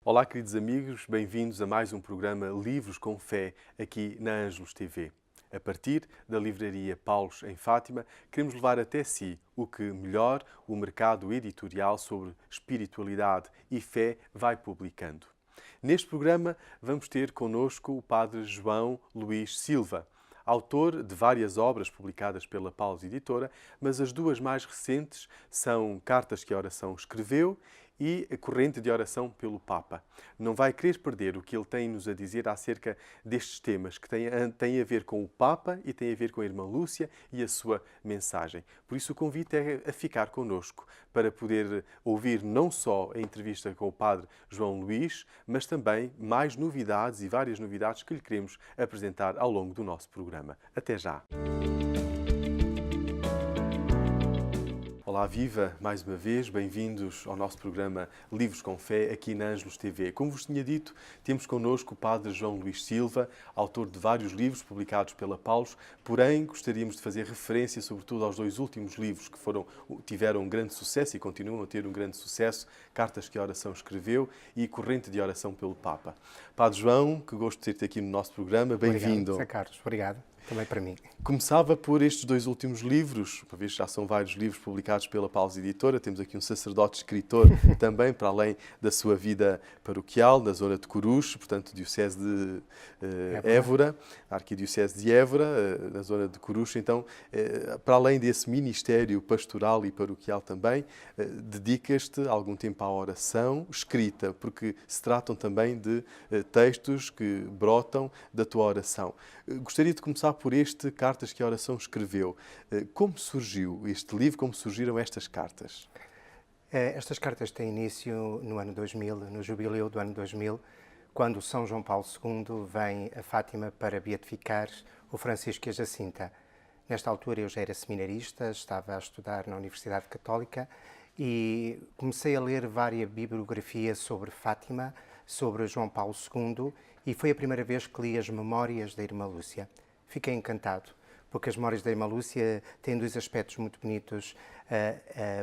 Olá, queridos amigos, bem-vindos a mais um programa Livros com Fé aqui na Ângelos TV. A partir da livraria Paulos em Fátima, queremos levar até si o que melhor o mercado editorial sobre espiritualidade e fé vai publicando. Neste programa vamos ter connosco o Padre João Luís Silva, autor de várias obras publicadas pela Paulos Editora, mas as duas mais recentes são Cartas que a Oração Escreveu e a Corrente de Oração pelo Papa. Não vai querer perder o que ele tem-nos a dizer acerca destes temas que têm a ver com o Papa e têm a ver com a Irmã Lúcia e a sua mensagem. Por isso o convite é a ficar connosco para poder ouvir não só a entrevista com o Padre João Luís, mas também mais novidades e várias novidades que lhe queremos apresentar ao longo do nosso programa. Até já! Olá, viva! Mais uma vez, bem-vindos ao nosso programa Livros com Fé, aqui na Ângelos TV. Como vos tinha dito, temos connosco o Padre João Luís Silva, autor de vários livros publicados pela Paulos, porém gostaríamos de fazer referência sobretudo aos dois últimos livros que tiveram um grande sucesso e continuam a ter um grande sucesso, Cartas que a Oração Escreveu e Corrente de Oração pelo Papa. Padre João, que gosto de ter-te aqui no nosso programa, bem-vindo. Obrigado, Zé Carlos. Obrigado. Também para mim. Começava por estes dois últimos livros, uma vez que já são vários livros publicados pela Paulos Editora. Temos aqui um sacerdote escritor também, para além da sua vida paroquial, na zona de Coruche, portanto, Diocese de Évora, Arquidiocese de Évora, na zona de Coruche. Então, para além desse ministério pastoral e paroquial também, dedicas-te algum tempo à oração escrita, porque se tratam também de textos que brotam da tua oração. Gostaria de começar por este Cartas que a Oração Escreveu. Como surgiu este livro? Como surgiram estas cartas? Estas cartas têm início no ano 2000, no jubileu do ano 2000, quando São João Paulo II vem a Fátima para beatificar o Francisco e a Jacinta. Nesta altura eu já era seminarista, estava a estudar na Universidade Católica e comecei a ler várias bibliografias sobre Fátima, sobre João Paulo II, e foi a primeira vez que li as Memórias da Irmã Lúcia. Fiquei encantado, porque as Memórias da Irmã Lúcia têm dois aspectos muito bonitos,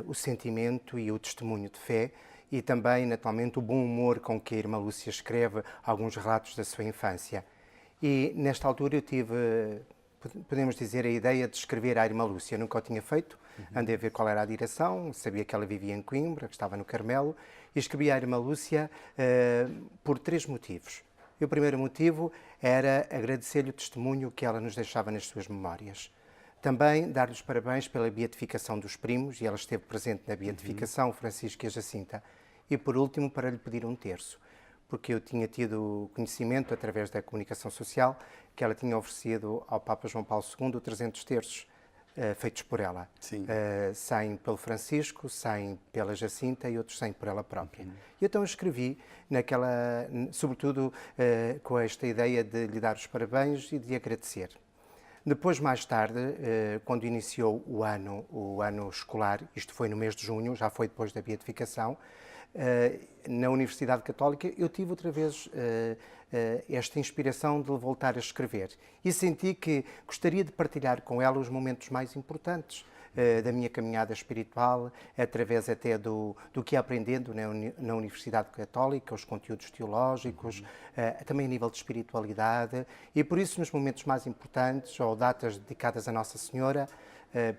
o sentimento e o testemunho de fé, e também, naturalmente, o bom humor com que a Irmã Lúcia escreve alguns relatos da sua infância. E, nesta altura, eu tive, podemos dizer, a ideia de escrever à Irmã Lúcia. Nunca o tinha feito, andei a ver qual era a direção, sabia que ela vivia em Coimbra, que estava no Carmelo, e escrevi à Irmã Lúcia por três motivos. E o primeiro motivo era agradecer-lhe o testemunho que ela nos deixava nas suas memórias. Também dar-lhe os parabéns pela beatificação dos primos, e ela esteve presente na beatificação, Francisco e a Jacinta. E por último, para lhe pedir um terço, porque eu tinha tido conhecimento, através da comunicação social, que ela tinha oferecido ao Papa João Paulo II 300 terços feitos por ela. 100 pelo Francisco, 100 pela Jacinta e outros 100 por ela própria. E então escrevi, sobretudo com esta ideia de lhe dar os parabéns e de agradecer. Depois, mais tarde, quando iniciou o ano escolar, isto foi no mês de junho, já foi depois da beatificação, na Universidade Católica, eu tive outra vez esta inspiração de voltar a escrever. E senti que gostaria de partilhar com ela os momentos mais importantes da minha caminhada espiritual, através até do que ia aprendendo na Universidade Católica, os conteúdos teológicos, também a nível de espiritualidade. E por isso, nos momentos mais importantes, ou datas dedicadas a Nossa Senhora,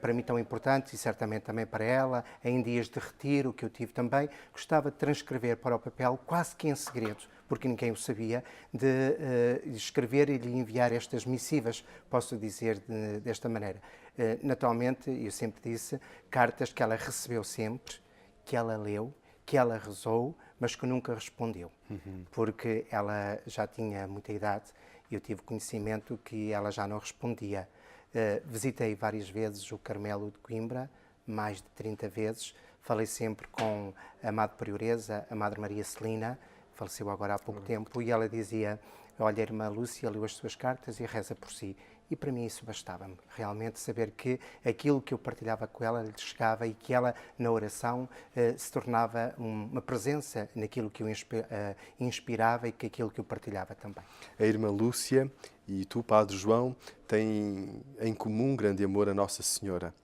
para mim tão importantes e certamente também para ela, em dias de retiro que eu tive também, gostava de transcrever para o papel, quase que em segredo, porque ninguém o sabia, de escrever e lhe enviar estas missivas, posso dizer desta maneira. Naturalmente, eu sempre disse, cartas que ela recebeu sempre, que ela leu, que ela rezou, mas que nunca respondeu, porque ela já tinha muita idade e eu tive conhecimento que ela já não respondia. Visitei várias vezes o Carmelo de Coimbra, mais de 30 vezes. Falei sempre com a Madre Prioresa, a Madre Maria Celina, faleceu agora há pouco tempo, e ela dizia, olha, a Irmã Lúcia leu as suas cartas e reza por si. E para mim isso bastava-me, realmente saber que aquilo que eu partilhava com ela lhe chegava e que ela, na oração, se tornava uma presença naquilo que eu inspirava e que aquilo que eu partilhava também. A Irmã Lúcia e tu, Padre João, têm em comum grande amor a Nossa Senhora.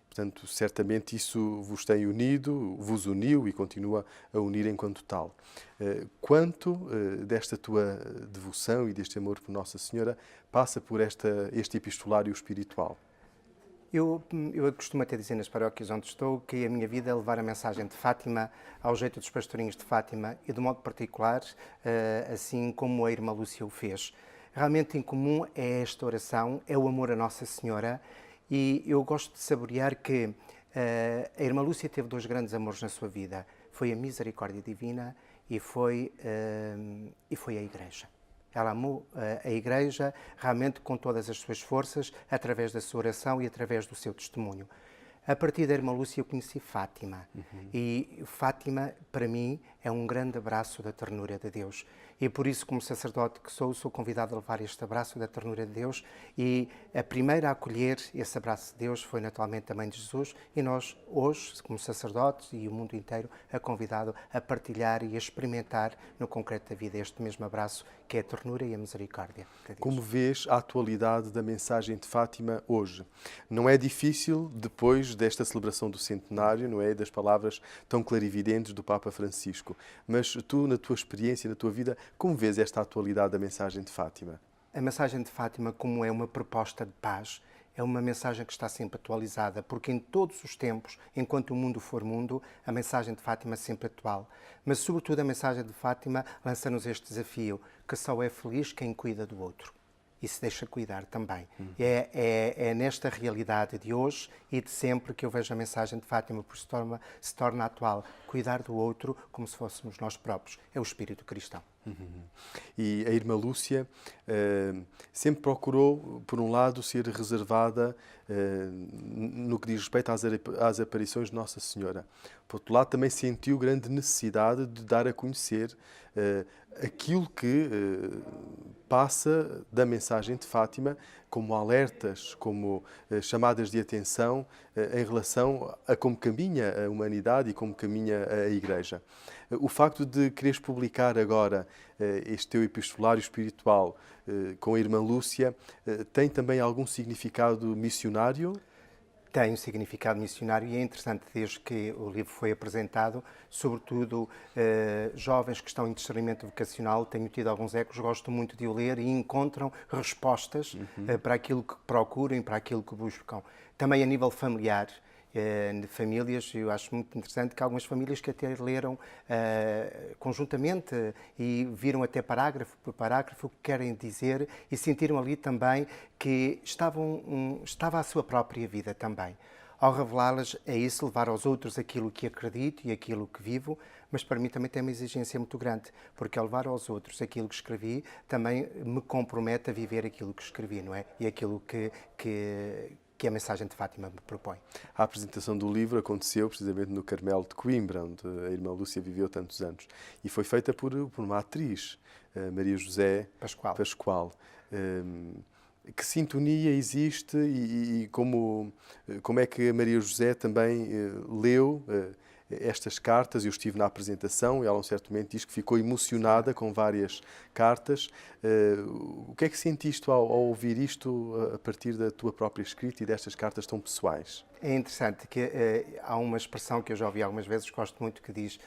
Portanto, certamente isso vos tem unido, vos uniu e continua a unir enquanto tal. Quanto desta tua devoção e deste amor por Nossa Senhora passa por este epistolário espiritual? Eu costumo até dizer nas paróquias onde estou que a minha vida é levar a mensagem de Fátima ao jeito dos pastorinhos de Fátima e, de modo particular, assim como a Irmã Lúcia o fez. Realmente em comum é esta oração, é o amor a Nossa Senhora, e eu gosto de saborear que a Irmã Lúcia teve dois grandes amores na sua vida. Foi a misericórdia divina e foi a Igreja. Ela amou a Igreja realmente com todas as suas forças, através da sua oração e através do seu testemunho. A partir da Irmã Lúcia eu conheci Fátima. E Fátima, para mim, é um grande abraço da ternura de Deus. E por isso, como sacerdote que sou convidado a levar este abraço da ternura de Deus, e a primeira a acolher esse abraço de Deus foi naturalmente a Mãe de Jesus, e nós hoje, como sacerdotes e o mundo inteiro, a convidado a partilhar e a experimentar no concreto da vida este mesmo abraço, que é a ternura e a misericórdia de Deus. Como vês a atualidade da mensagem de Fátima hoje? Não é difícil, depois desta celebração do centenário, não é, das palavras tão clarividentes do Papa Francisco, mas tu, na tua experiência, na tua vida, como vês esta atualidade da mensagem de Fátima? A mensagem de Fátima, como é uma proposta de paz, é uma mensagem que está sempre atualizada, porque em todos os tempos, enquanto o mundo for mundo, a mensagem de Fátima é sempre atual. Mas, sobretudo, a mensagem de Fátima lança-nos este desafio, que só é feliz quem cuida do outro e se deixa cuidar também. É nesta realidade de hoje e de sempre que eu vejo a mensagem de Fátima, porque se torna atual. Cuidar do outro como se fôssemos nós próprios. É o espírito cristão. E a Irmã Lúcia sempre procurou, por um lado, ser reservada no que diz respeito às aparições de Nossa Senhora. Por outro lado, também sentiu grande necessidade de dar a conhecer aquilo que passa da mensagem de Fátima, como alertas, como chamadas de atenção em relação a como caminha a humanidade e como caminha a Igreja. O facto de quereres publicar agora este teu epistolário espiritual com a Irmã Lúcia tem também algum significado missionário? Tem um significado missionário e é interessante, desde que o livro foi apresentado, sobretudo jovens que estão em discernimento vocacional, tenho tido alguns ecos, gosto muito de o ler e encontram respostas para aquilo que procuram e para aquilo que buscam. Também a nível familiar, de famílias, eu acho muito interessante que algumas famílias que até leram conjuntamente e viram até parágrafo por parágrafo o que querem dizer e sentiram ali também que estava a sua própria vida também. Ao revelá-las, é isso, levar aos outros aquilo que acredito e aquilo que vivo, mas para mim também tem uma exigência muito grande, porque ao levar aos outros aquilo que escrevi, também me compromete a viver aquilo que escrevi, não é? E aquilo que a mensagem de Fátima me propõe. A apresentação do livro aconteceu precisamente no Carmelo de Coimbra, onde a Irmã Lúcia viveu tantos anos, e foi feita por uma atriz, Maria José Pascoal. Que sintonia existe e como é que a Maria José também leu estas cartas? Eu estive na apresentação e ela, a um certo momento, diz que ficou emocionada com várias cartas. O que é que sentiste ao ouvir isto a partir da tua própria escrita e destas cartas tão pessoais? É interessante que há uma expressão que eu já ouvi algumas vezes, gosto muito, que diz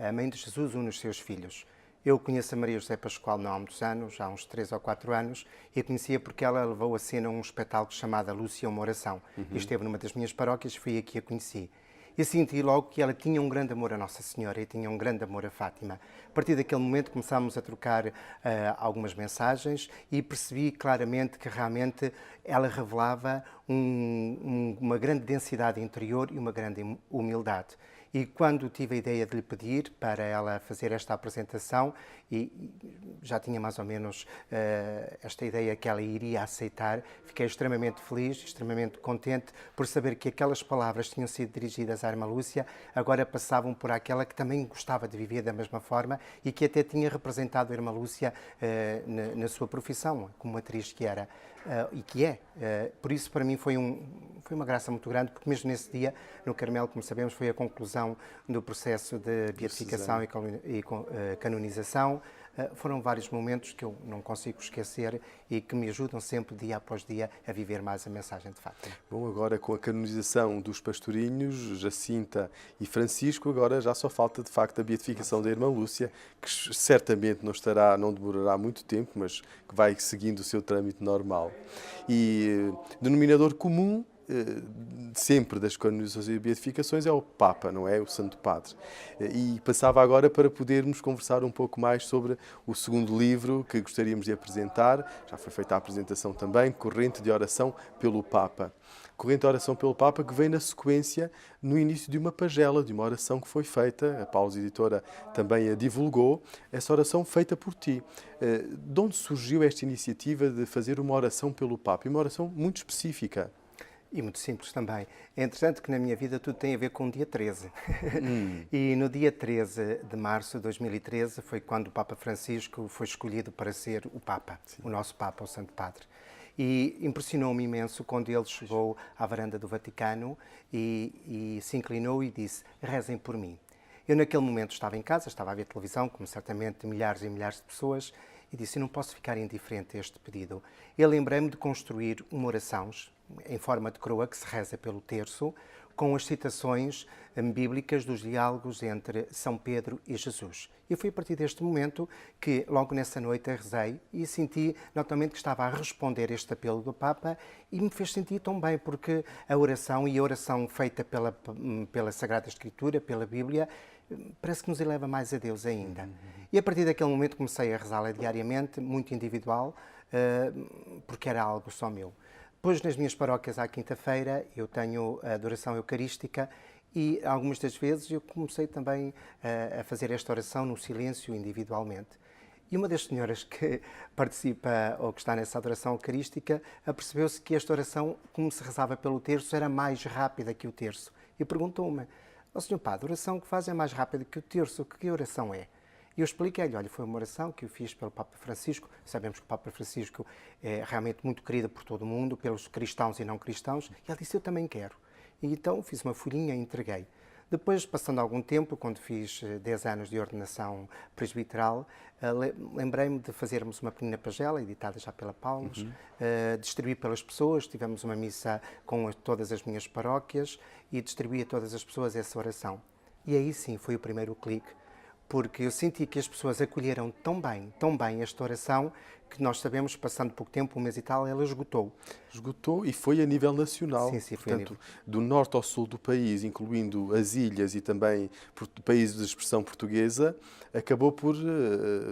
a Mãe de Jesus une os seus filhos. Eu conheço a Maria José Pascoal não há muitos anos, há uns 3 ou 4 anos, e a conhecia porque ela levou a cena um espetáculo chamado Lúcia, uma oração. E esteve numa das minhas paróquias, fui aqui a conheci. E senti logo que ela tinha um grande amor a Nossa Senhora e tinha um grande amor a Fátima. A partir daquele momento começámos a trocar algumas mensagens e percebi claramente que realmente ela revelava uma grande densidade interior e uma grande humildade. E quando tive a ideia de lhe pedir para ela fazer esta apresentação, e já tinha mais ou menos esta ideia que ela iria aceitar, fiquei extremamente feliz, extremamente contente por saber que aquelas palavras tinham sido dirigidas à Irmã Lúcia, agora passavam por aquela que também gostava de viver da mesma forma e que até tinha representado a Irmã Lúcia na sua profissão, como atriz que era e que é. Por isso, para mim, foi uma graça muito grande, porque mesmo nesse dia, no Carmelo, como sabemos, foi a conclusão do processo de beatificação e canonização foram vários momentos que eu não consigo esquecer e que me ajudam sempre, dia após dia, a viver mais a mensagem de Fátima. Bom, agora com a canonização dos pastorinhos, Jacinta e Francisco, agora já só falta de facto a beatificação da irmã Lúcia, que certamente não demorará muito tempo, mas que vai seguindo o seu trâmite normal. E denominador comum sempre das canonizações e beatificações é o Papa, não é? O Santo Padre. E passava agora para podermos conversar um pouco mais sobre o segundo livro que gostaríamos de apresentar. Já foi feita a apresentação também, Corrente de Oração pelo Papa. Corrente de Oração pelo Papa, que vem na sequência, no início de uma pagela, de uma oração que foi feita, a Paulus Editora também a divulgou, essa oração feita por ti. De onde surgiu esta iniciativa de fazer uma oração pelo Papa? E uma oração muito específica. E muito simples também. É interessante que na minha vida tudo tem a ver com o dia 13. E no dia 13 de março de 2013 foi quando o Papa Francisco foi escolhido para ser o Papa, sim, o nosso Papa, o Santo Padre. E impressionou-me imenso quando ele chegou à varanda do Vaticano e se inclinou e disse: rezem por mim. Eu naquele momento estava em casa, estava a ver televisão, como certamente milhares e milhares de pessoas, e disse: eu não posso ficar indiferente a este pedido. Eu lembrei-me de construir uma oração em forma de coroa que se reza pelo terço, com as citações bíblicas dos diálogos entre São Pedro e Jesus. E foi a partir deste momento que, logo nessa noite, rezei e senti notamente que estava a responder este apelo do Papa e me fez sentir tão bem, porque a oração feita pela Sagrada Escritura, pela Bíblia, parece que nos eleva mais a Deus ainda. E a partir daquele momento comecei a rezá-la diariamente, muito individual, porque era algo só meu. Depois, nas minhas paróquias, à quinta-feira, eu tenho a adoração eucarística e algumas das vezes eu comecei também a fazer esta oração no silêncio, individualmente. E uma das senhoras que participa ou que está nessa adoração eucarística apercebeu-se que esta oração, como se rezava pelo terço, era mais rápida que o terço. E perguntou-me: ó Sr. Padre, a oração que faz é mais rápida que o terço, que oração é? E eu expliquei-lhe: olha, foi uma oração que eu fiz pelo Papa Francisco. Sabemos que o Papa Francisco é realmente muito querido por todo o mundo, pelos cristãos e não cristãos. E ele disse: eu também quero. E então fiz uma folhinha e entreguei. Depois, passando algum tempo, quando fiz 10 anos de ordenação presbiteral, lembrei-me de fazermos uma pequena pagela, editada já pela Paulus, distribuí pelas pessoas, tivemos uma missa com todas as minhas paróquias e distribuí a todas as pessoas essa oração. E aí sim foi o primeiro clique, porque eu senti que as pessoas acolheram tão bem esta oração, que nós sabemos, passando pouco tempo, um mês e tal, ela esgotou. Esgotou e foi a nível nacional. Sim, portanto, do norte ao sul do país, incluindo as ilhas e também países de expressão portuguesa, acabou por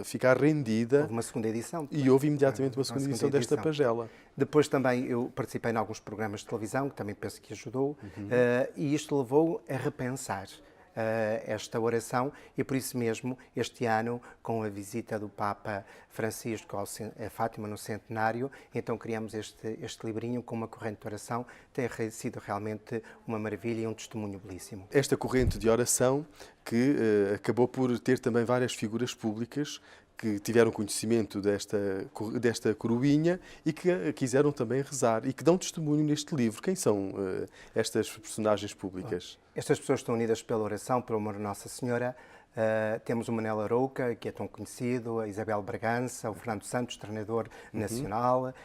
ficar rendida. Houve uma segunda edição. E houve imediatamente uma segunda edição desta pagela. Depois também eu participei em alguns programas de televisão, que também penso que ajudou, e isto levou a repensar esta oração e por isso mesmo este ano, com a visita do Papa Francisco a Fátima no centenário, então criamos este livrinho com uma corrente de oração. Tem sido realmente uma maravilha e um testemunho belíssimo. Esta corrente de oração que acabou por ter também várias figuras públicas que tiveram conhecimento desta coroinha e que quiseram também rezar e que dão testemunho neste livro. Quem são estas personagens públicas? Estas pessoas estão unidas pela oração, pelo amor de Nossa Senhora. Temos o Manel Arouca, que é tão conhecido, a Isabel Bragança, o Fernando Santos, treinador nacional,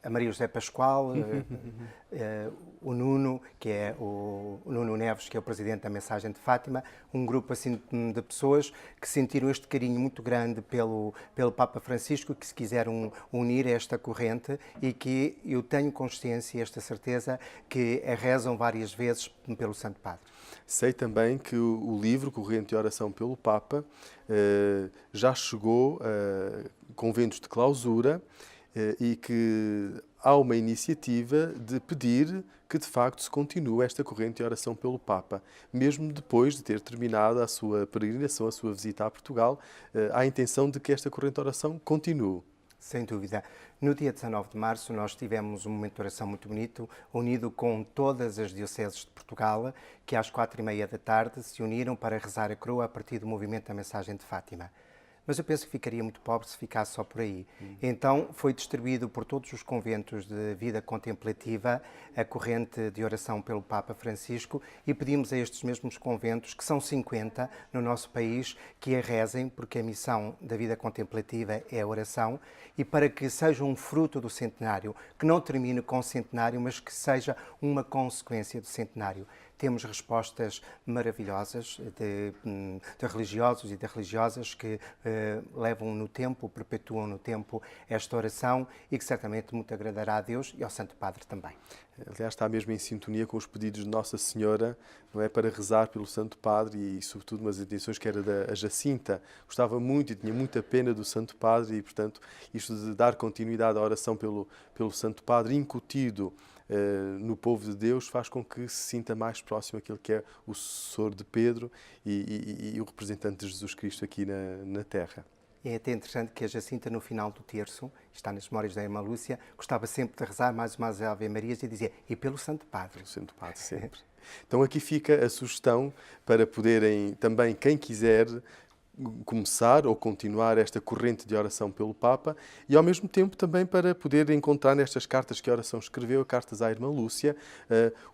a Maria José Pascoal, o Nuno, que é o Nuno Neves, que é o presidente da Mensagem de Fátima, um grupo assim de pessoas que sentiram este carinho muito grande pelo Papa Francisco, que se quiseram unir a esta corrente e que eu tenho consciência e esta certeza que a rezam várias vezes pelo Santo Padre. Sei também que o livro Corrente de Oração pelo Papa já chegou a conventos de clausura e que há uma iniciativa de pedir que, de facto, se continue esta corrente de oração pelo Papa. Mesmo depois de ter terminado a sua peregrinação, a sua visita a Portugal, há a intenção de que esta corrente de oração continue. Sem dúvida. No dia 19 de março nós tivemos um momento de oração muito bonito, unido com todas as dioceses de Portugal, que às 4h30 da tarde se uniram para rezar a coroa a partir do movimento da Mensagem de Fátima. mas eu penso que ficaria muito pobre se ficasse só por aí. Então foi distribuído por todos os conventos de vida contemplativa a corrente de oração pelo Papa Francisco e pedimos a estes mesmos conventos, que são 50 no nosso país, que a rezem, porque a missão da vida contemplativa é a oração, e para que seja um fruto do centenário, que não termine com o centenário, mas que seja uma consequência do centenário. Temos respostas maravilhosas de religiosos e de religiosas que levam no tempo, perpetuam no tempo esta oração e que certamente muito agradará a Deus e ao Santo Padre também. Aliás, está mesmo em sintonia com os pedidos de Nossa Senhora, não é, para rezar pelo Santo Padre e, sobretudo, umas intenções que era da Jacinta. Gostava muito e tinha muita pena do Santo Padre e, portanto, isto de dar continuidade à oração pelo Santo Padre, incutido no povo de Deus, faz com que se sinta mais próximo àquele que é o sucessor de Pedro e o representante de Jesus Cristo aqui na Terra. É até interessante que a Jacinta, no final do terço, está nas memórias da irmã Lúcia, gostava sempre de rezar mais umas Ave Marias e dizia, e pelo Santo Padre. Pelo Santo Padre, sempre. Então aqui fica a sugestão para poderem também, quem quiser, começar ou continuar esta corrente de oração pelo Papa e, ao mesmo tempo, também para poder encontrar nestas cartas que a oração escreveu, cartas à irmã Lúcia,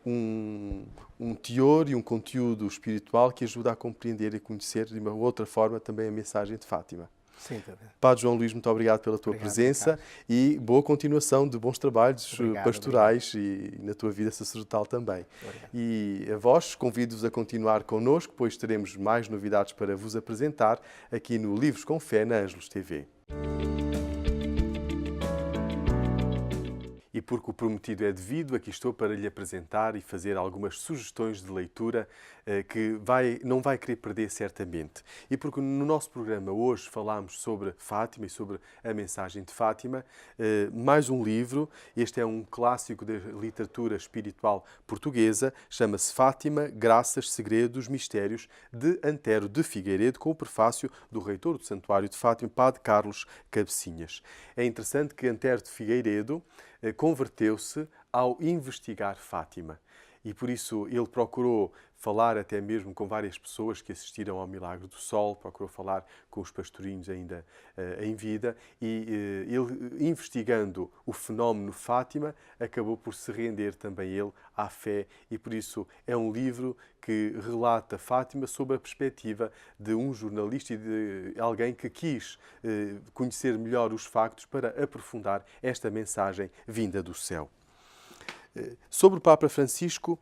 um teor e um conteúdo espiritual que ajuda a compreender e conhecer de uma outra forma também a mensagem de Fátima. Sim, Padre João Luís, muito obrigado pela tua presença, Ricardo. E boa continuação de bons trabalhos pastorais e na tua vida sacerdotal também. Obrigado. E a vós, convido-vos a continuar connosco, pois teremos mais novidades para vos apresentar aqui no Livros com Fé na Ângelos TV. E porque o prometido é devido, aqui estou para lhe apresentar e fazer algumas sugestões de leitura que não vai querer perder certamente. E porque no nosso programa hoje falámos sobre Fátima e sobre a mensagem de Fátima, mais um livro, este é um clássico da literatura espiritual portuguesa, chama-se Fátima, Graças, Segredos, Mistérios, de Antero de Figueiredo, com o prefácio do reitor do Santuário de Fátima, Padre Carlos Cabecinhas. É interessante que Antero de Figueiredo converteu-se ao investigar Fátima e por isso ele procurou falar até mesmo com várias pessoas que assistiram ao Milagre do Sol, procurou falar com os pastorinhos ainda em vida e ele, investigando o fenómeno Fátima, acabou por se render também ele à fé e por isso é um livro que relata Fátima sob a perspectiva de um jornalista e de alguém que quis conhecer melhor os factos para aprofundar esta mensagem vinda do céu. Sobre o Papa Francisco,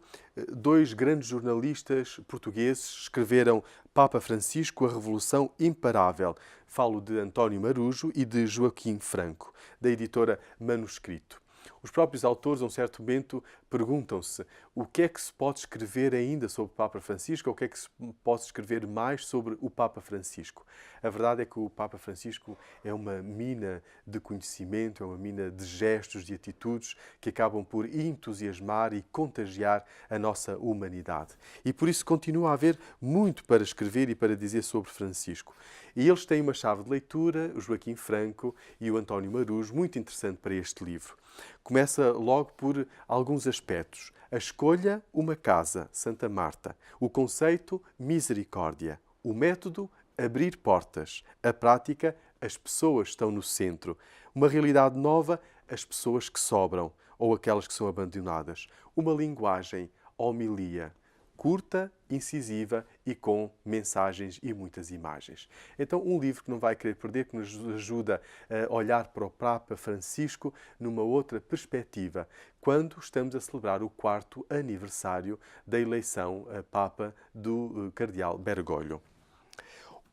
dois grandes jornalistas portugueses escreveram Papa Francisco, a Revolução Imparável. Falo de António Marujo e de Joaquim Franco, da editora Manuscrito. Os próprios autores, a um certo momento, perguntam-se o que é que se pode escrever ainda sobre o Papa Francisco ou o que é que se pode escrever mais sobre o Papa Francisco. A verdade é que o Papa Francisco é uma mina de conhecimento, é uma mina de gestos, de atitudes que acabam por entusiasmar e contagiar a nossa humanidade. E por isso continua a haver muito para escrever e para dizer sobre Francisco. E eles têm uma chave de leitura, o Joaquim Franco e o António Marujo, muito interessante para este livro. Começa logo por alguns aspectos. A escolha, uma casa, Santa Marta. O conceito, misericórdia. O método, abrir portas. A prática, as pessoas estão no centro. Uma realidade nova, as pessoas que sobram ou aquelas que são abandonadas. Uma linguagem, homilia. Curta, incisiva e com mensagens e muitas imagens. Então, um livro que não vai querer perder, que nos ajuda a olhar para o Papa Francisco numa outra perspectiva, quando estamos a celebrar o 4º aniversário da eleição a Papa do Cardeal Bergoglio.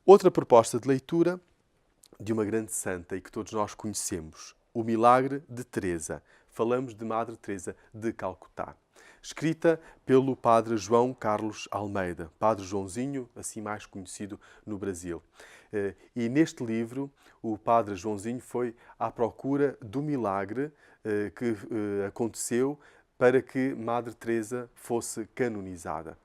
Outra proposta de leitura de uma grande santa e que todos nós conhecemos, O Milagre de Teresa. Falamos de Madre Teresa de Calcutá. Escrita pelo padre João Carlos Almeida, padre Joãozinho, assim mais conhecido no Brasil. E neste livro, o padre Joãozinho foi à procura do milagre que aconteceu para que Madre Teresa fosse canonizada.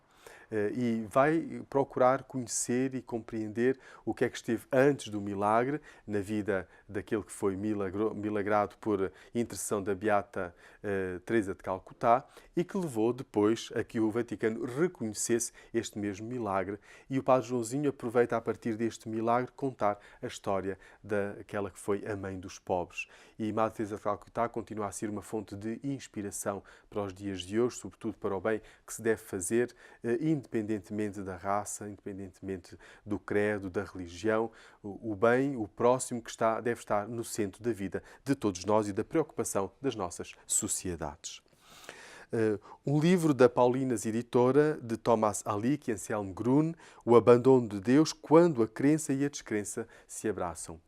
e vai procurar conhecer e compreender o que é que esteve antes do milagre, na vida daquele que foi milagrado por intercessão da Beata Teresa de Calcutá e que levou depois a que o Vaticano reconhecesse este mesmo milagre. E o Padre Joãozinho aproveita a partir deste milagre contar a história daquela que foi a mãe dos pobres. E Madre Teresa de Calcutá continua a ser uma fonte de inspiração para os dias de hoje, sobretudo para o bem que se deve fazer, independentemente da raça, independentemente do credo, da religião. O bem, o próximo que deve estar no centro da vida de todos nós e da preocupação das nossas sociedades. Um livro da Paulinas Editora, de Thomas Alick e Anselm Grun, O Abandono de Deus, quando a crença e a descrença se abraçam.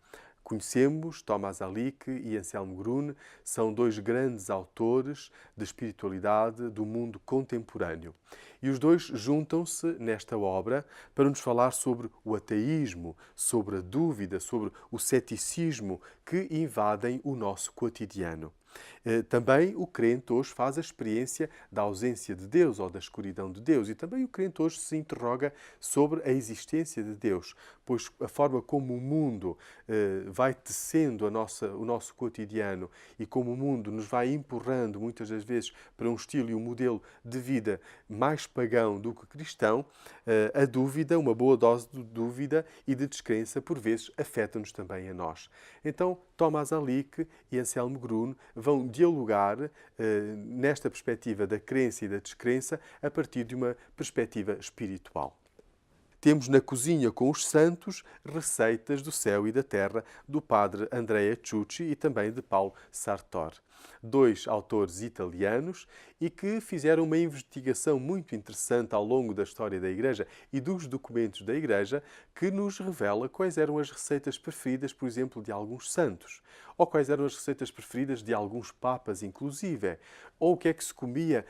Conhecemos Thomas Alick e Anselm Grun, são dois grandes autores de espiritualidade do mundo contemporâneo. E os dois juntam-se nesta obra para nos falar sobre o ateísmo, sobre a dúvida, sobre o ceticismo que invadem o nosso cotidiano. Também o crente hoje faz a experiência da ausência de Deus ou da escuridão de Deus. E também o crente hoje se interroga sobre a existência de Deus, pois a forma como o mundo vai tecendo o nosso cotidiano e como o mundo nos vai empurrando muitas das vezes para um estilo e um modelo de vida mais pagão do que cristão, a dúvida, uma boa dose de dúvida e de descrença, por vezes, afeta-nos também a nós. Então, Thomas Alick e Anselm Grun vão dialogar nesta perspectiva da crença e da descrença a partir de uma perspectiva espiritual. Temos na Cozinha com os Santos receitas do céu e da terra do padre Andrea Ciucci e também de Paulo Sartori. Dois autores italianos e que fizeram uma investigação muito interessante ao longo da história da Igreja e dos documentos da Igreja que nos revela quais eram as receitas preferidas, por exemplo, de alguns santos, ou quais eram as receitas preferidas de alguns papas, inclusive, ou o que é que se comia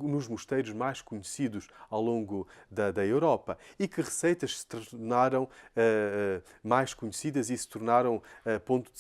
nos mosteiros mais conhecidos ao longo da Europa e que receitas se tornaram mais conhecidas e se tornaram a ponto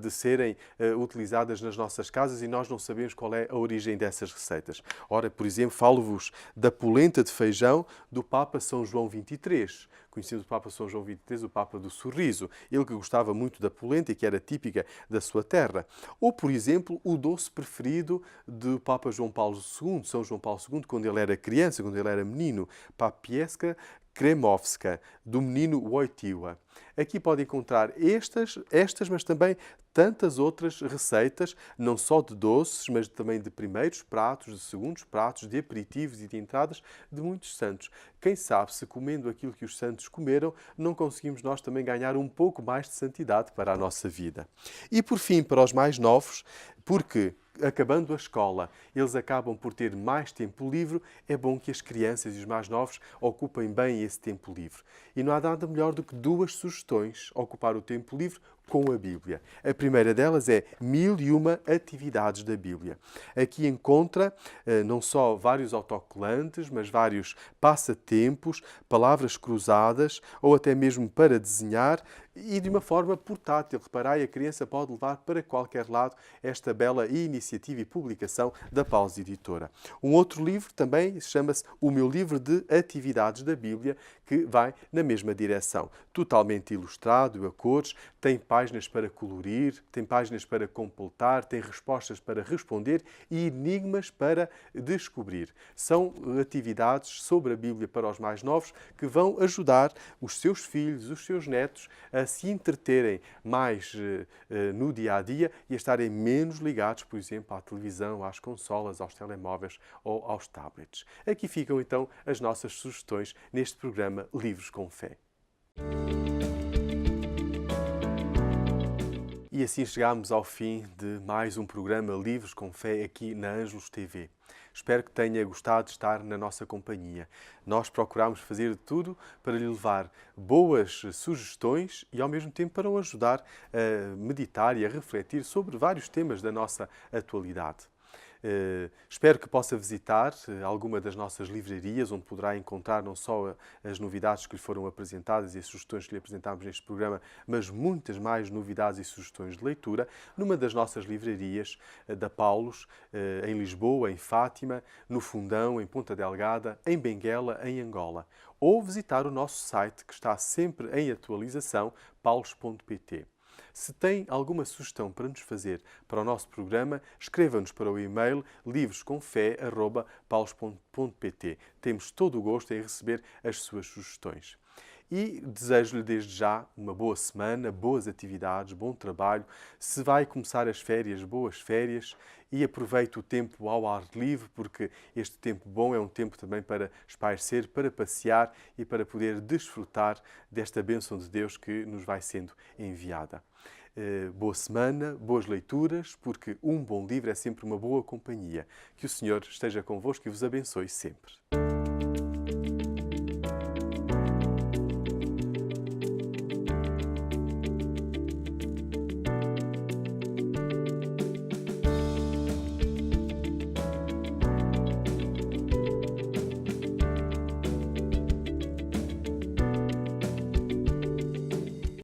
de serem utilizadas nas nossas casas e nós não sabemos qual é a origem dessas receitas. Ora, por exemplo, falo-vos da polenta de feijão do Papa São João XXIII. Conhecido o Papa São João XXIII, o Papa do Sorriso, ele que gostava muito da polenta e que era típica da sua terra. Ou, por exemplo, o doce preferido do Papa João Paulo II, São João Paulo II, quando ele era criança, quando ele era menino, Papieska Kremovska, do menino Wojtyła. Aqui pode encontrar estas, mas também tantas outras receitas, não só de doces, mas também de primeiros pratos, de segundos pratos, de aperitivos e de entradas de muitos santos. Quem sabe se comendo aquilo que os santos comeram, não conseguimos nós também ganhar um pouco mais de santidade para a nossa vida. E por fim, para os mais novos, porque acabando a escola, eles acabam por ter mais tempo livre, é bom que as crianças e os mais novos ocupem bem esse tempo livre. E não há nada melhor do que duas sugestões: ocupar o tempo livre com a Bíblia. A primeira delas é 1001 atividades da Bíblia. Aqui encontra não só vários autocolantes, mas vários passatempos, palavras cruzadas ou até mesmo para desenhar e de uma forma portátil. Reparai, a criança pode levar para qualquer lado esta bela iniciativa e publicação da Paulus Editora. Um outro livro também chama-se O Meu Livro de Atividades da Bíblia, que vai na mesma direção. Totalmente ilustrado, a cores, tem páginas para colorir, tem páginas para completar, tem respostas para responder e enigmas para descobrir. São atividades sobre a Bíblia para os mais novos que vão ajudar os seus filhos, os seus netos a se entreterem mais no dia-a-dia e a estarem menos ligados, por exemplo, à televisão, às consolas, aos telemóveis ou aos tablets. Aqui ficam então as nossas sugestões neste programa Livros com Fé. E assim chegamos ao fim de mais um programa Livros com Fé aqui na Ângelos TV. Espero que tenha gostado de estar na nossa companhia. Nós procuramos fazer de tudo para lhe levar boas sugestões e, ao mesmo tempo, para o ajudar a meditar e a refletir sobre vários temas da nossa atualidade. Espero que possa visitar alguma das nossas livrarias, onde poderá encontrar não só as novidades que lhe foram apresentadas e as sugestões que lhe apresentámos neste programa, mas muitas mais novidades e sugestões de leitura, numa das nossas livrarias da Paulos, em Lisboa, em Fátima, no Fundão, em Ponta Delgada, em Benguela, em Angola. Ou visitar o nosso site, que está sempre em atualização, paulos.pt. Se tem alguma sugestão para nos fazer para o nosso programa, escreva-nos para o e-mail livroscomfé@paulos.pt. Temos todo o gosto em receber as suas sugestões. E desejo-lhe desde já uma boa semana, boas atividades, bom trabalho. Se vai começar as férias, boas férias, e aproveite o tempo ao ar livre, porque este tempo bom é um tempo também para espairecer, para passear e para poder desfrutar desta bênção de Deus que nos vai sendo enviada. Boa semana, boas leituras, porque um bom livro é sempre uma boa companhia. Que o Senhor esteja convosco e vos abençoe sempre.